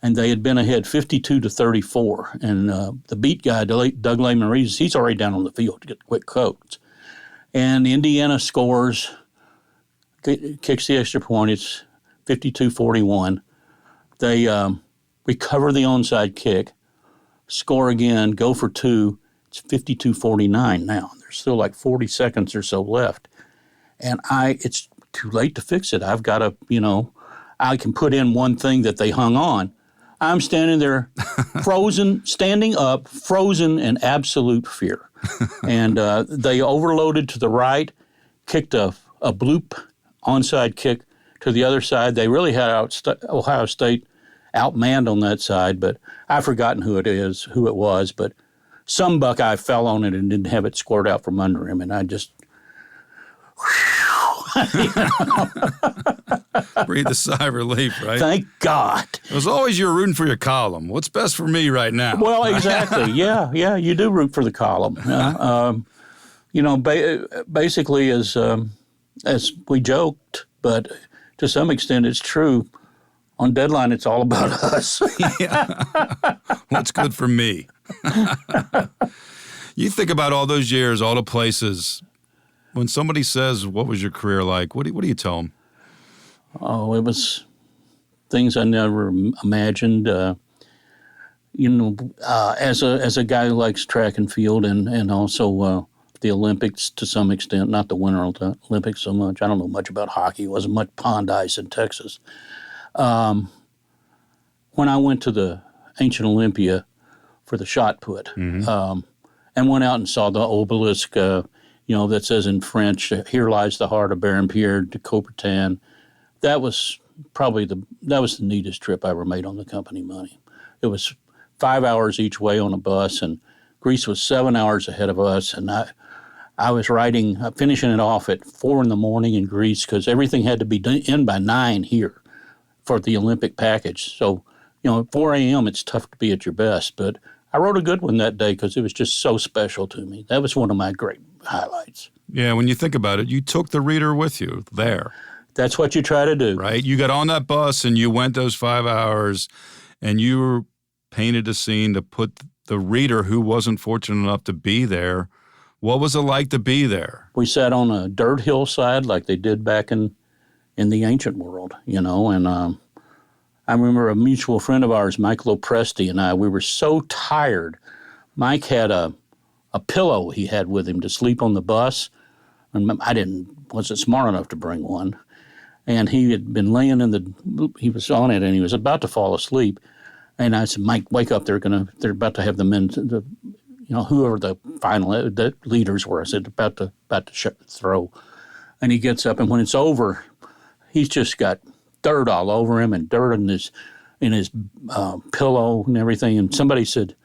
and they had been ahead 52-34. And the beat guy, Doug Lehman-Reeves, he's already down on the field to get quick quotes. And Indiana scores, kicks the extra point. It's 52-41. They recover the onside kick, score again, go for 2. It's 52-49 now. There's still like 40 seconds or so left. And it's too late to fix it. I've got to, I can put in one thing that they hung on. I'm standing there standing up, frozen in absolute fear. And they overloaded to the right, kicked a bloop onside kick to the other side. They really had Ohio State outmanned on that side, but I've forgotten who it was. But some Buckeye fell on it and didn't have it squared out from under him, and I just breathe a sigh of relief, right? Thank God. It was always you're rooting for your column. What's best for me right now? Well, exactly. Yeah, you do root for the column. Basically, as we joked, but to some extent, it's true. On Deadline, it's all about us. What's good for me? You think about all those years, all the places. When somebody says, "What was your career like?" What do you tell them? Oh, it was things I never imagined. As a guy who likes track and field and also the Olympics to some extent, not the Winter Olympics so much. I don't know much about hockey. It wasn't much pond ice in Texas. When I went to the ancient Olympia for the shot put, and went out and saw the obelisk, that says in French, "Here lies the heart of Baron Pierre de Coubertin." That was probably the neatest trip I ever made on the company money. It was 5 hours each way on a bus, and Greece was 7 hours ahead of us, and I was finishing it off at 4 a.m. in Greece because everything had to be in by 9 here for the Olympic package. So, at 4 a.m. it's tough to be at your best, but I wrote a good one that day because it was just so special to me. That was one of my great highlights. Yeah, when you think about it, you took the reader with you there. That's what you try to do. Right? You got on that bus and you went those 5 hours and you painted a scene to put the reader who wasn't fortunate enough to be there. What was it like to be there? We sat on a dirt hillside like they did back in the ancient world, and I remember a mutual friend of ours, Mike Lopresti, and we were so tired. Mike had a pillow he had with him to sleep on the bus, and I wasn't smart enough to bring one. And he had been laying he was on it, and he was about to fall asleep. And I said, "Mike, wake up! They're about to have the men, whoever the leaders were." I said, "About to throw," and he gets up, and when it's over, he's just got dirt all over him and dirt in his pillow and everything. And somebody said,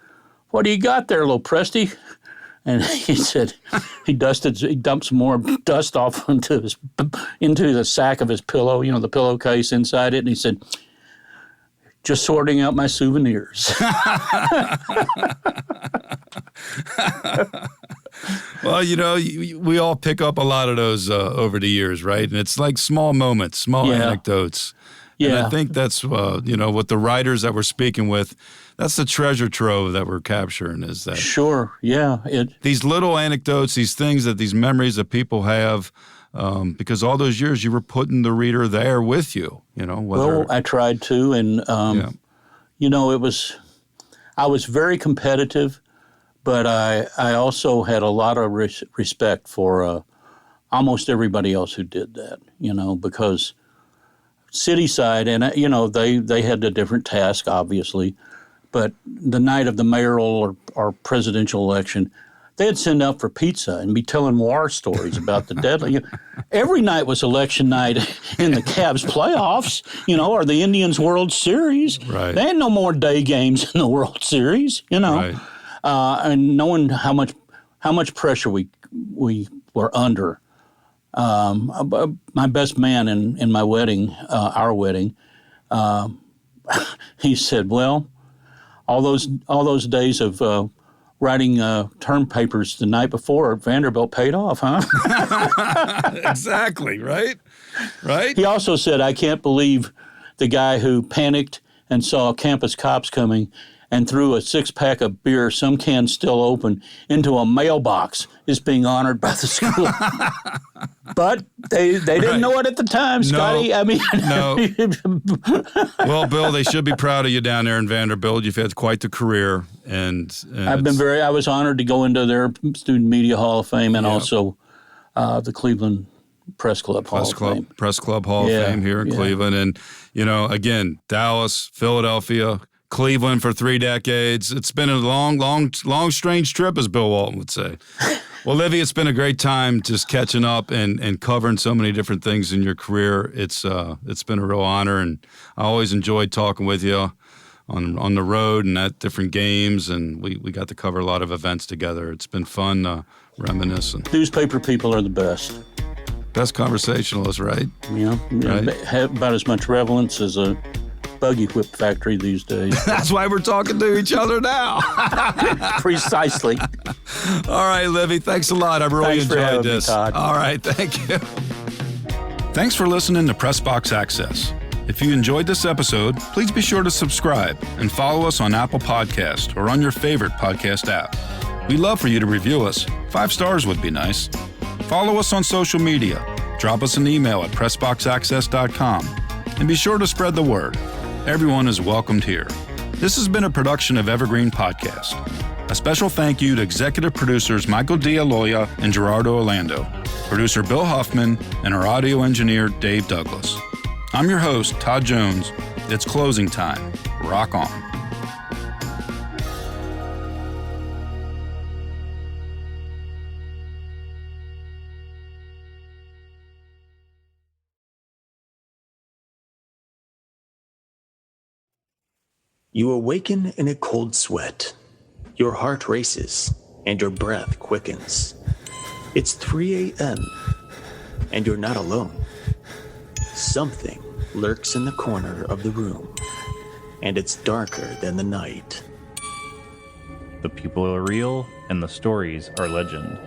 "What do you got there, Lopresti?" And he said he dumped some more dust off into the sack of his pillow, the pillowcase inside it. And he said, "Just sorting out my souvenirs." Well, we all pick up a lot of those over the years, right? And it's like small moments, small anecdotes. Yeah. And I think that's, with the writers that we're speaking with, that's the treasure trove that we're capturing is that. Sure, yeah. These little anecdotes, these things these memories that people have, because all those years you were putting the reader there with you, Well, I tried to, and, I was very competitive, but I also had a lot of respect for almost everybody else who did that, because Cityside, and they had a different task, obviously, but the night of the mayoral or presidential election, they'd send out for pizza and be telling war stories about the deadly. Every night was election night in the Cavs playoffs, or the Indians World Series. Right. There ain't no more day games in the World Series, Right. And knowing how much pressure we were under. My best man in my wedding, our wedding, he said, "Well, all those days of writing term papers the night before at Vanderbilt paid off, huh?" Exactly, right? Right? He also said, "I can't believe the guy who panicked and saw campus cops coming and threw a 6-pack of beer, some cans still open, into a mailbox is being honored by the school." But they didn't know it at the time, Scotty. No. Well, Bill, they should be proud of you down there in Vanderbilt. You've had quite the career, and I was honored to go into their Student Media Hall of Fame and also the Cleveland Press Club Hall of Fame. Press Club Hall of Fame here in Cleveland. And, again, Dallas, Philadelphia, Cleveland for 3 decades. It's been a long, strange trip, as Bill Walton would say. Well, Livy, it's been a great time just catching up and covering so many different things in your career. It's been a real honor, and I always enjoyed talking with you on the road and at different games, and we got to cover a lot of events together. It's been fun reminiscing. Newspaper people are the best. Best conversationalists, right? Right. Have about as much relevance as a buggy whip factory these days. That's why we're talking to each other now. Precisely. All right, Livy, thanks a lot. I really enjoyed this. Me, Todd. All right, thank you. Thanks for listening to Pressbox Access. If you enjoyed this episode, please be sure to subscribe and follow us on Apple Podcasts or on your favorite podcast app. We'd love for you to review us. 5 stars would be nice. Follow us on social media. Drop us an email at pressboxaccess.com. And be sure to spread the word. Everyone is welcomed here. This has been a production of Evergreen Podcasts. A special thank you to executive producers Michael D'Aloia and Gerardo Orlando, producer Bill Huffman, and our audio engineer Dave Douglas. I'm your host, Todd Jones. It's closing time. Rock on. You awaken in a cold sweat. Your heart races and your breath quickens. It's 3 a.m. and you're not alone. Something lurks in the corner of the room, and it's darker than the night. The people are real, and the stories are legend.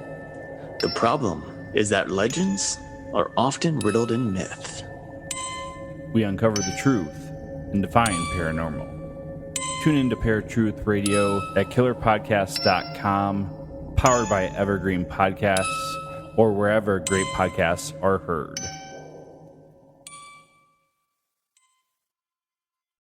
The problem is that legends are often riddled in myth. We uncover the truth and define paranormal. Tune in to Paratruth Radio at killerpodcasts.com, powered by Evergreen Podcasts, or wherever great podcasts are heard.